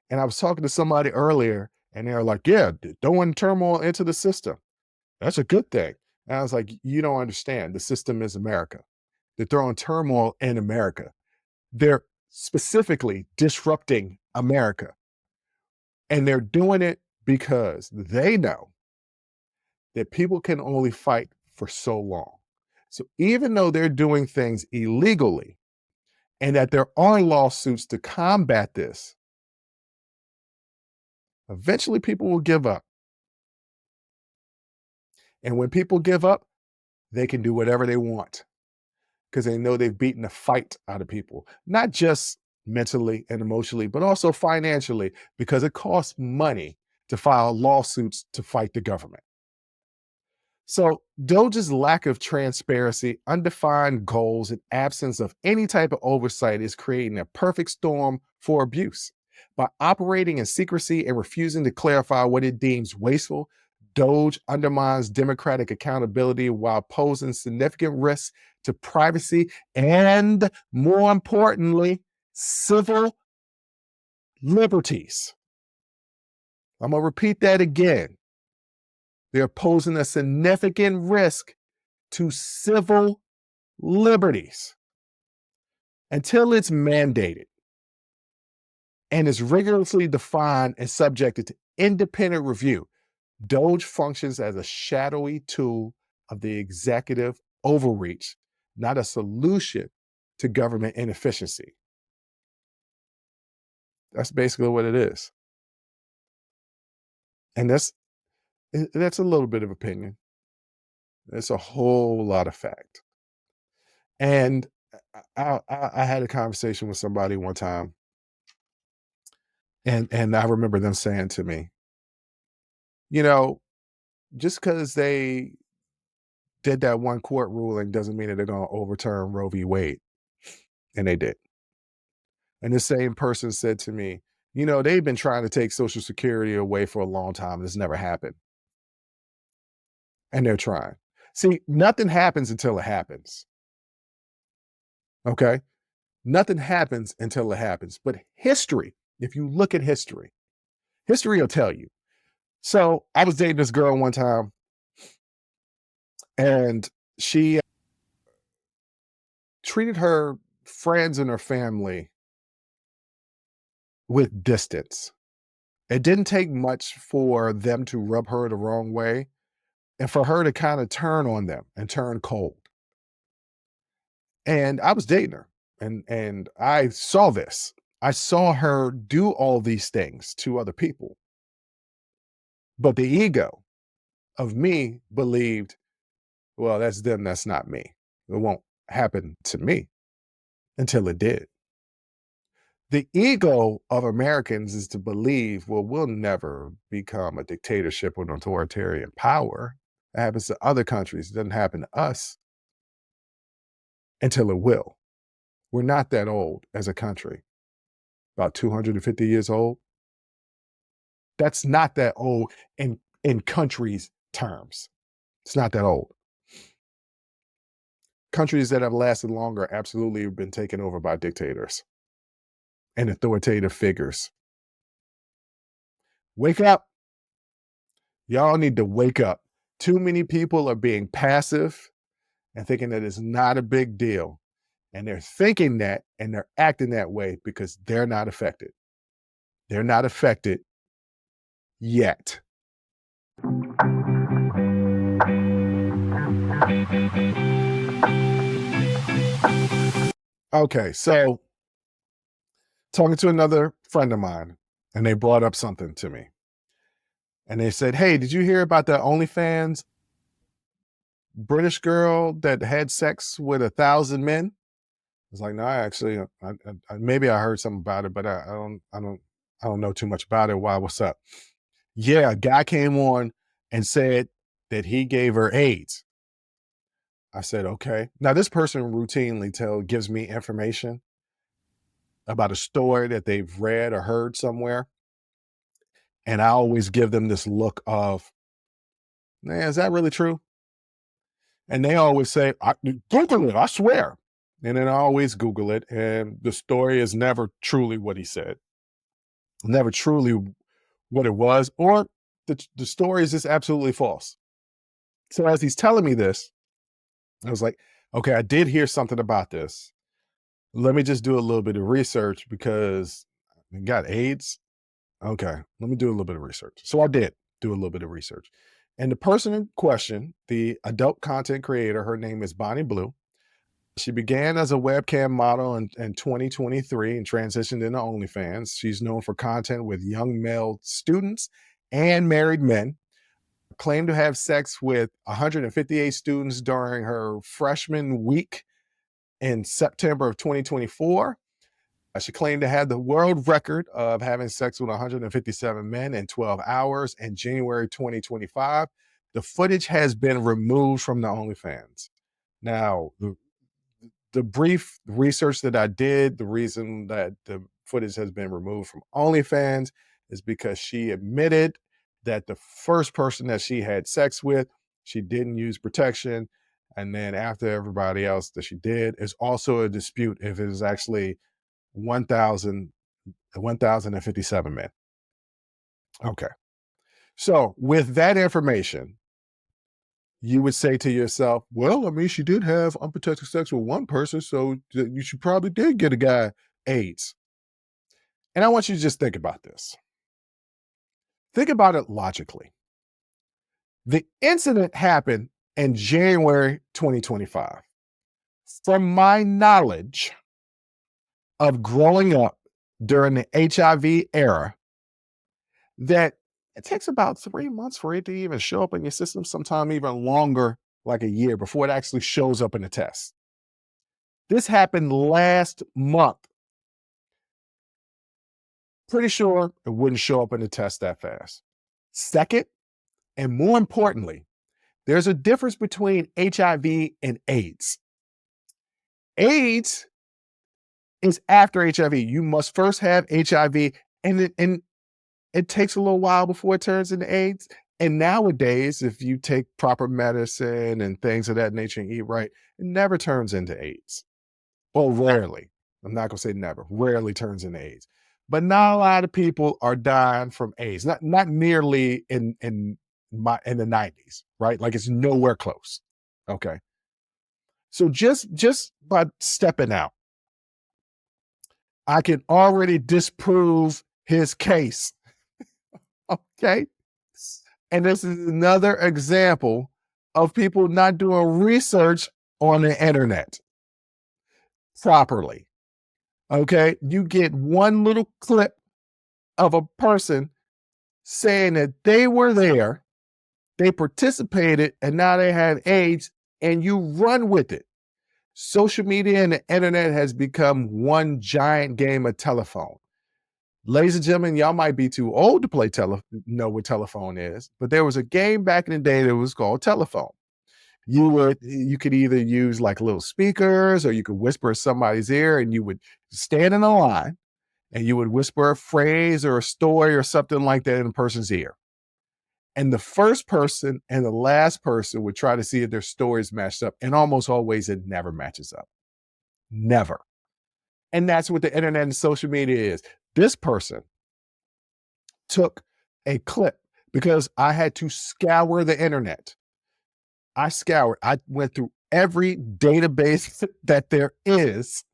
And I was talking to somebody earlier and they were like, yeah, throwing turmoil into the system. That's a good thing. And I was like, you don't understand. The system is America. They're throwing turmoil in America. They're specifically disrupting America. And they're doing it because they know that people can only fight for so long. So even though they're doing things illegally and that there are lawsuits to combat this, eventually people will give up. And when people give up, they can do whatever they want because they know they've beaten the fight out of people, not just mentally and emotionally, but also financially, because it costs money to file lawsuits to fight the government. So Doge's lack of transparency, undefined goals, and absence of any type of oversight is creating a perfect storm for abuse. By operating in secrecy and refusing to clarify what it deems wasteful, Doge undermines democratic accountability while posing significant risks to privacy and, more importantly, civil liberties. I'm going to repeat that again. They're posing a significant risk to civil liberties. Until it's mandated and is rigorously defined and subjected to independent review, Doge functions as a shadowy tool of the executive overreach, not a solution to government inefficiency. That's basically what it is. And that's a little bit of opinion. It's a whole lot of fact. And I had a conversation with somebody one time, and I remember them saying to me, you know, just because they did that one court ruling doesn't mean that they're going to overturn Roe v. Wade, and they did. And the same person said to me, they've been trying to take Social Security away for a long time, and it's never happened, and they're trying. See, nothing happens until it happens. Okay, nothing happens until it happens. But history, if you look at history, history will tell you. So I was dating this girl one time, and she treated her friends and her family with distance. It didn't take much for them to rub her the wrong way and for her to kind of turn on them and turn cold. And I was dating her, and I saw this. I saw her do all these things to other people. But the ego of me believed, well, that's them, that's not me. It won't happen to me until it did. The ego of Americans is to believe, well, we'll never become a dictatorship or an authoritarian power. It happens to other countries. It doesn't happen to us until it will. We're not that old as a country, about 250 years old. That's not that old in countries' terms. It's not that old. Countries that have lasted longer absolutely have been taken over by dictators and authoritative figures. Wake up. Y'all need to wake up. Too many people are being passive and thinking that it's not a big deal. And they're thinking that and they're acting that way because they're not affected. They're not affected yet. Okay, so talking to another friend of mine, and they brought up something to me. And they said, hey, did you hear about the OnlyFans British girl that had sex with 1,000 men? I was like, no, I actually, maybe I heard something about it, but I don't know too much about it. Why? What's up? Yeah, a guy came on and said that he gave her AIDS. I said, okay. Now this person routinely gives me information about a story that they've read or heard somewhere, and I always give them this look of, man, is that really true? And they always say, Google it, I swear. And then I always Google it, and the story is never truly what he said, never truly what it was, or the story is just absolutely false. So as he's telling me this, I was like, okay, I did hear something about this. Let me just do a little bit of research because I got AIDS. Okay, let me do a little bit of research. So I did do a little bit of research. And the person in question, the adult content creator, her name is Bonnie Blue. She began as a webcam model in 2023 and transitioned into OnlyFans. She's known for content with young male students and married men. Claimed to have sex with 158 students during her freshman week in September of 2024. She claimed to have the world record of having sex with 157 men in 12 hours in January 2025. The footage has been removed from the OnlyFans. Now, the brief research that I did, the reason that the footage has been removed from OnlyFans is because she admitted that the first person that she had sex with, she didn't use protection. And then after everybody else that she did, is also a dispute if it is actually 1,057 men. Okay. So with that information, you would say to yourself, well, I mean, she did have unprotected sex with one person, so you should probably did get a guy AIDS. And I want you to just think about this. Think about it logically. The incident happened in January 2025. From my knowledge of growing up during the HIV era, that it takes about 3 months for it to even show up in your system, sometime even longer, like a year before it actually shows up in the test. This happened last month. Pretty sure it wouldn't show up in the test that fast. Second, and more importantly, there's a difference between HIV and AIDS. AIDS is after HIV. You must first have HIV, and it takes a little while before it turns into AIDS. And nowadays, if you take proper medicine and things of that nature and eat right, it never turns into AIDS. Well, rarely. I'm not gonna say never. Rarely turns into AIDS. But not a lot of people are dying from AIDS. Not nearly in the 90s, right? Like it's nowhere close. Okay. So just by stepping out, I can already disprove his case. Okay. And this is another example of people not doing research on the internet properly. Okay. You get one little clip of a person saying that they were there, they participated, and now they have AIDS, and you run with it. Social media and the internet has become one giant game of telephone. Ladies and gentlemen, y'all might be too old to know what telephone is, but there was a game back in the day that was called telephone. You could either use like little speakers, or you could whisper in somebody's ear, and you would stand in a line and you would whisper a phrase or a story or something like that in a person's ear. And the first person and the last person would try to see if their stories matched up. And almost always it never matches up. Never. And that's what the internet and social media is. This person took a clip because I had to scour the internet. I went through every database that there is,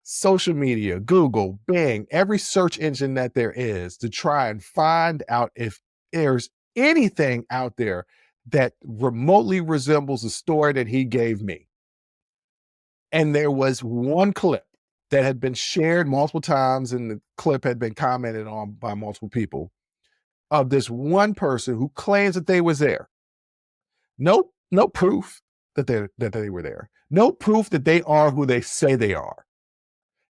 social media, Google, Bing, every search engine that there is, to try and find out if there's anything out there that remotely resembles the story that he gave me. And there was one clip that had been shared multiple times, and the clip had been commented on by multiple people, of this one person who claims that they was there. No proof that they were there. No proof that they are who they say they are.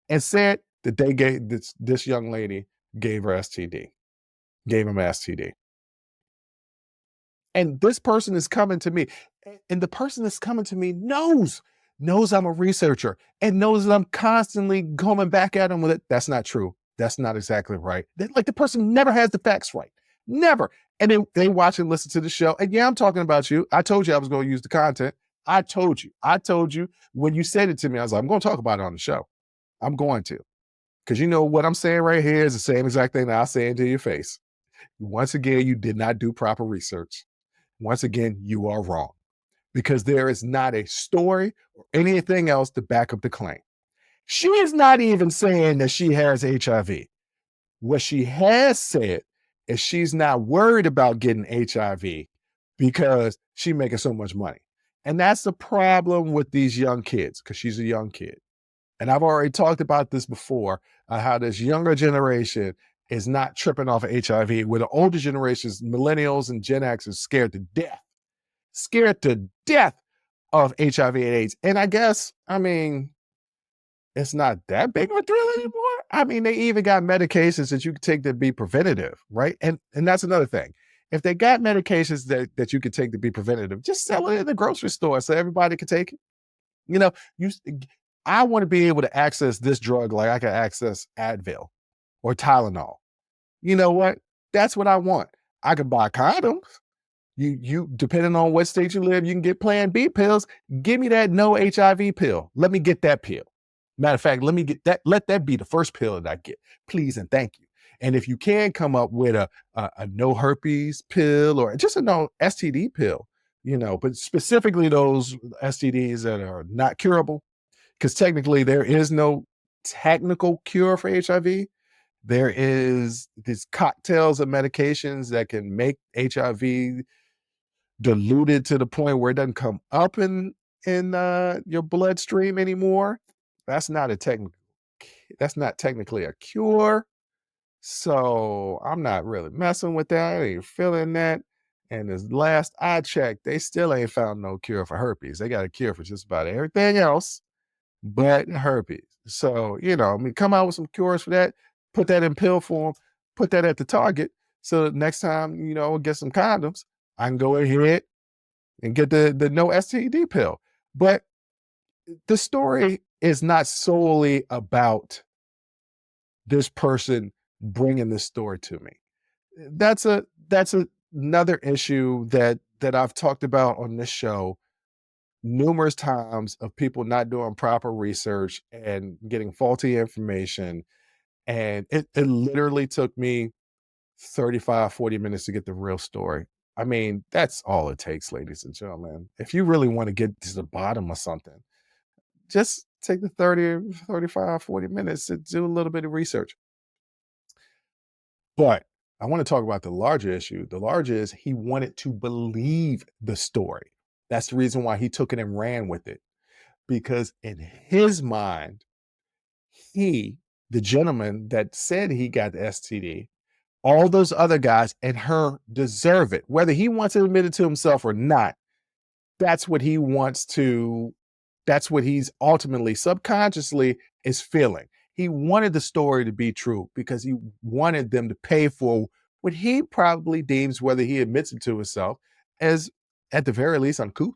And said that they gave this young lady gave her STD, gave him STD. And this person is coming to me, and the person that's coming to me knows I'm a researcher and knows that I'm constantly going back at him with it. That's not true. That's not exactly right. Like the person never has the facts right. Never. And then they watch and listen to the show. And yeah, I'm talking about you. I told you I was going to use the content. I told you when you said it to me, I was like, I'm going to talk about it on the show. I'm going to. Because you know what I'm saying right here is the same exact thing that I say into your face. Once again, you did not do proper research. Once again, you are wrong, because there is not a story or anything else to back up the claim. She is not even saying that she has HIV. What she has said is she's not worried about getting HIV because she's making so much money. And that's the problem with these young kids, because she's a young kid. And I've already talked about this before, how this younger generation is not tripping off of HIV, where the older generations, millennials and Gen X, is scared to death of HIV and AIDS. And I guess, I mean, it's not that big of a thrill anymore. I mean, they even got medications that you can take to be preventative, right? And that's another thing. If they got medications that you could take to be preventative, just sell it in the grocery store so everybody can take it. You know, I want to be able to access this drug like I can access Advil or Tylenol. You know what? That's what I want. I can buy condoms. You depending on what state you live, you can get Plan B pills. Give me that no HIV pill. Let me get that pill. Matter of fact, let me get that. Let that be the first pill that I get, please and thank you. And if you can come up with a no herpes pill or just a no STD pill, but specifically those STDs that are not curable, because technically there is no technical cure for HIV. There is these cocktails of medications that can make HIV diluted to the point where it doesn't come up in your bloodstream anymore. That's not a technical. That's not technically a cure. So I'm not really messing with that. I ain't feeling that. And as last I checked, they still ain't found no cure for herpes. They got a cure for just about everything else but herpes. So, come out with some cures for that, put that in pill form, put that at the target. So next time, get some condoms, I can go ahead and get the no STD pill. But the story is not solely about this person bringing this story to me. That's another issue that I've talked about on this show numerous times, of people not doing proper research and getting faulty information. And it literally took me 35, 40 minutes to get the real story. I mean, that's all it takes, ladies and gentlemen. If you really want to get to the bottom of something, just take the 30, 35, 40 minutes to do a little bit of research. But I want to talk about the larger issue. The larger is he wanted to believe the story. That's the reason why he took it and ran with it. Because in his mind, he, the gentleman that said he got the STD, all those other guys and her deserve it. Whether he wants to admit it to himself or not, that's what he wants to, that's what he's ultimately subconsciously is feeling. He wanted the story to be true because he wanted them to pay for what he probably deems, whether he admits it to himself, as at the very least uncouth.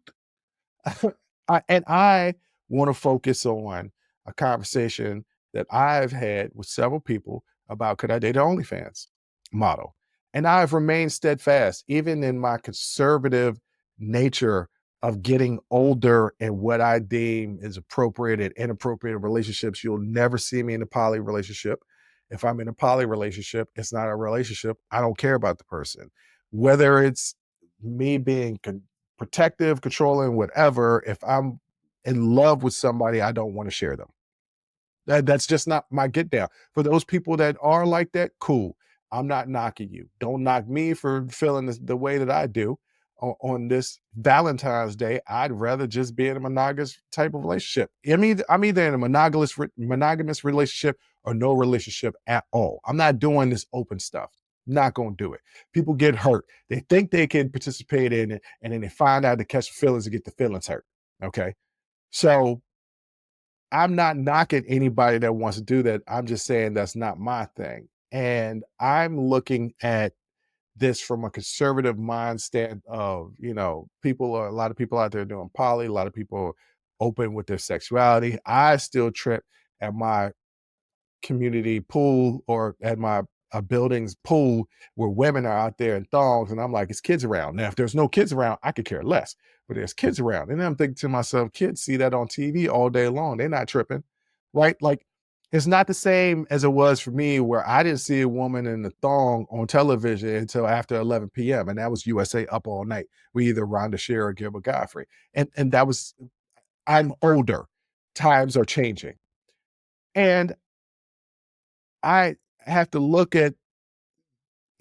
And I want to focus on a conversation that I've had with several people about, could I date an OnlyFans model? And I've remained steadfast, even in my conservative nature of getting older and what I deem is appropriate and inappropriate relationships. You'll never see me in a poly relationship. If I'm in a poly relationship, it's not a relationship. I don't care about the person. Whether it's me being protective, controlling, whatever, if I'm in love with somebody, I don't want to share them. That's just not my get down. For those people that are like that, cool. I'm not knocking you. Don't knock me for feeling the way that I do on this Valentine's Day. I'd rather just be in a monogamous type of relationship. I'm either in a monogamous relationship or no relationship at all. I'm not doing this open stuff. Not going to do it. People get hurt. They think they can participate in it, and then they find out to catch feelings and get the feelings hurt. Okay. So I'm not knocking anybody that wants to do that. I'm just saying that's not my thing. And I'm looking at this from a conservative mindset of, a lot of people out there doing poly, a lot of people open with their sexuality. I still trip at my community pool or at my building's pool where women are out there in thongs, and I'm like, it's kids around. Now, if there's no kids around, I could care less, but there's kids around. And I'm thinking to myself, kids see that on TV all day long. They're not tripping, right? Like, it's not the same as it was for me, where I didn't see a woman in the thong on television until after 11 p.m. And that was USA Up All Night. We either Rhonda Shear or Gilbert Godfrey. And that was, I'm older. Times are changing. And I have to look at,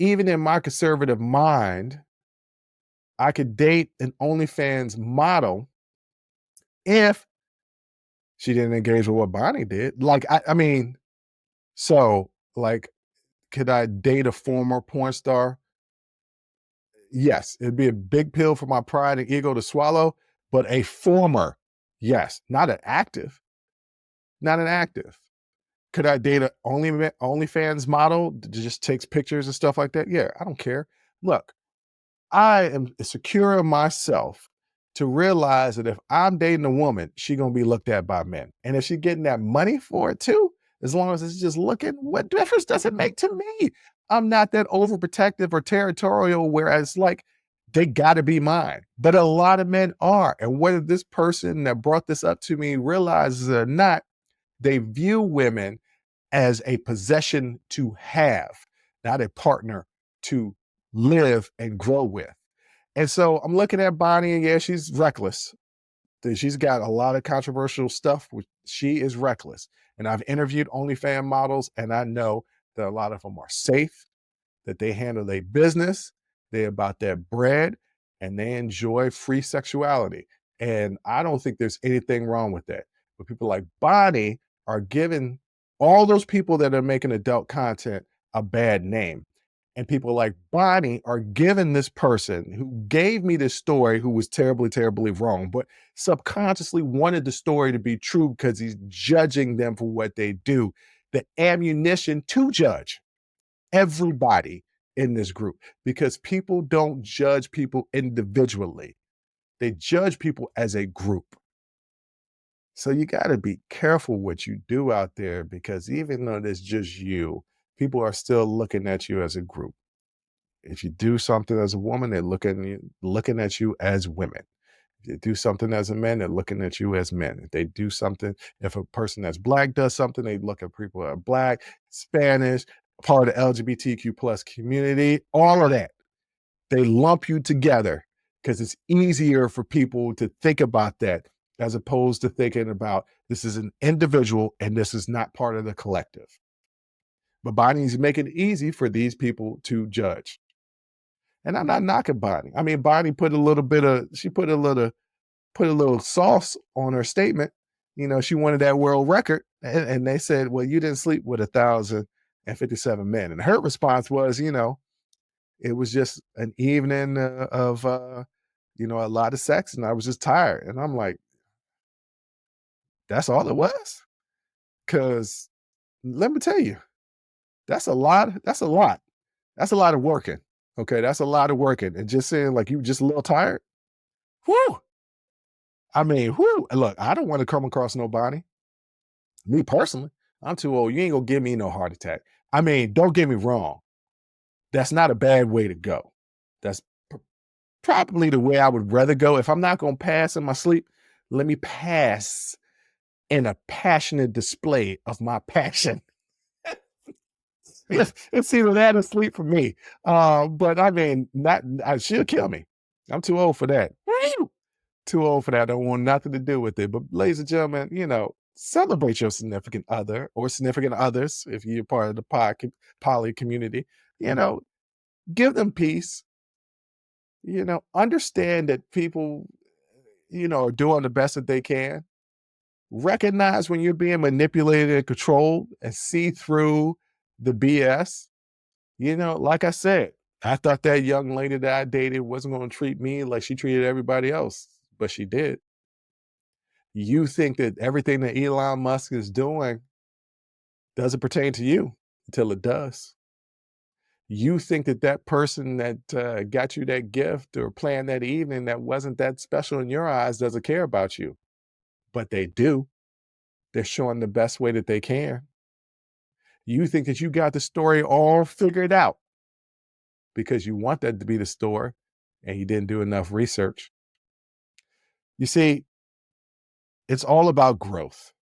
even in my conservative mind, I could date an OnlyFans model if she didn't engage with what Bonnie did. Like, I mean, so like, could I date a former porn star? Yes, it'd be a big pill for my pride and ego to swallow, but a former, yes, not an active, not an active. Could I date a OnlyFans model that just takes pictures and stuff like that? Yeah, I don't care. Look, I am secure in myself to realize that if I'm dating a woman, she gonna be looked at by men. And if she getting that money for it too, as long as it's just looking, what difference does it make to me? I'm not that overprotective or territorial, whereas like they gotta be mine. But a lot of men are. And whether this person that brought this up to me realizes it or not, they view women as a possession to have, not a partner to live and grow with. And so I'm looking at Bonnie, and yeah, she's reckless. She's got a lot of controversial stuff. She is reckless. And I've interviewed OnlyFans models, and I know that a lot of them are safe, that they handle their business, they're about their bread, and they enjoy free sexuality. And I don't think there's anything wrong with that. But people like Bonnie are giving all those people that are making adult content a bad name. And people like Bonnie are giving this person who gave me this story, who was terribly, terribly wrong, but subconsciously wanted the story to be true because he's judging them for what they do, the ammunition to judge everybody in this group, because people don't judge people individually. They judge people as a group. So you got to be careful what you do out there, because even though it's just you, people are still looking at you as a group. If you do something as a woman, they're looking at you as women. If you do something as a man, they're looking at you as men. If they do something, if a person that's black does something, they look at people that are black, Spanish, part of the LGBTQ plus community, all of that. They lump you together because it's easier for people to think about that as opposed to thinking about this is an individual and this is not part of the collective. But Bonnie's making it easy for these people to judge. And I'm not knocking Bonnie. I mean, Bonnie put a little sauce on her statement. You know, she wanted that world record. And they said, well, you didn't sleep with 1,057 men. And her response was, it was just an evening of a lot of sex, and I was just tired. And I'm like, that's all it was? Because let me tell you, that's a lot. That's a lot. That's a lot of working. Okay, that's a lot of working. And just saying like you were just a little tired. Whew. I mean, whew. Look, I don't want to come across nobody. Me personally, I'm too old. You ain't gonna give me no heart attack. I mean, don't get me wrong. That's not a bad way to go. That's probably the way I would rather go. If I'm not gonna pass in my sleep, let me pass in a passionate display of my passion. It's either that or sleep for me. But I mean, she'll kill me. I'm too old for that. Too old for that. I don't want nothing to do with it. But ladies and gentlemen, celebrate your significant other or significant others if you're part of the poly community. Give them peace. Understand that people, are doing the best that they can. Recognize when you're being manipulated and controlled and see through the BS. Like I said, I thought that young lady that I dated wasn't going to treat me like she treated everybody else, but she did. You think that everything that Elon Musk is doing doesn't pertain to you until it does. You think that person that got you that gift or planned that evening that wasn't that special in your eyes doesn't care about you, but they do. They're showing the best way that they can. You think that you got the story all figured out because you want that to be the story and you didn't do enough research. You see, it's all about growth.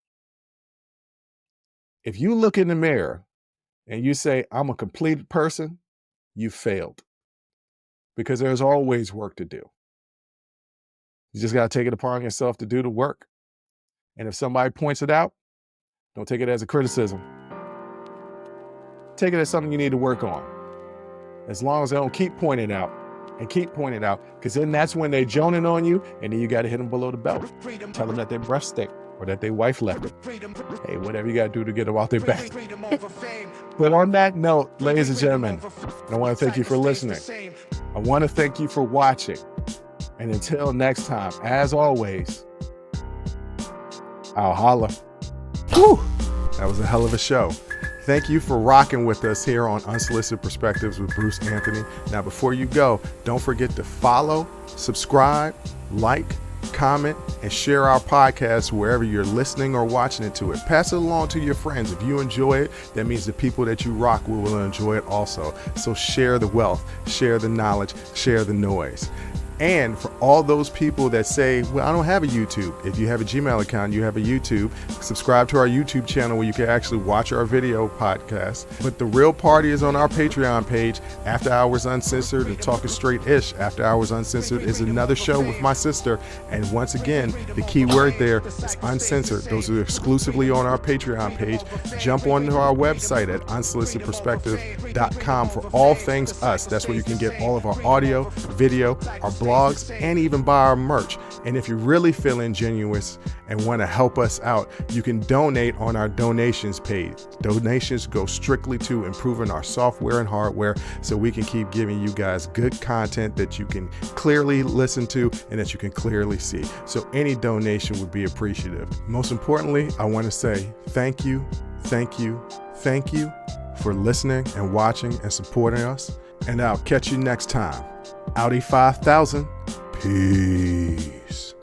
If you look in the mirror and you say, I'm a completed person, you failed, because there's always work to do. You just got to take it upon yourself to do the work. And if somebody points it out, don't take it as a criticism. Take it as something you need to work on. As long as they don't keep pointing out, because then that's when they're joning on you, and then you got to hit them below the belt. Tell them that their breath stink or that their wife left them. Hey, whatever you got to do to get them off their back. But on that note, ladies and gentlemen, I want to thank you for listening. I want to thank you for watching. And until next time, as always, I'll holla. Whew, that was a hell of a show. Thank you for rocking with us here on Unsolicited Perspectives with Bruce Anthony. Now, before you go, don't forget to follow, subscribe, like, comment, and share our podcast wherever you're listening or watching it to it. Pass it along to your friends. If you enjoy it, that means the people that you rock will enjoy it also. So share the wealth, share the knowledge, share the noise. And for all those people that say, well, I don't have a YouTube. If you have a Gmail account, you have a YouTube. Subscribe to our YouTube channel where you can actually watch our video podcast. But the real party is on our Patreon page, After Hours Uncensored and Talking Straight-ish. After Hours Uncensored is another show with my sister. And once again, the key word there is uncensored. Those are exclusively on our Patreon page. Jump onto our website at unsolicitedperspectives.com for all things us. That's where you can get all of our audio, video, our blogs, and even buy our merch. And if you're really feeling generous and want to help us out, you can donate on our donations page. Donations go strictly to improving our software and hardware so we can keep giving you guys good content that you can clearly listen to and that you can clearly see. So any donation would be appreciative. Most importantly, I want to say thank you for listening and watching and supporting us. And I'll catch you next time. Audi 5000. Peace.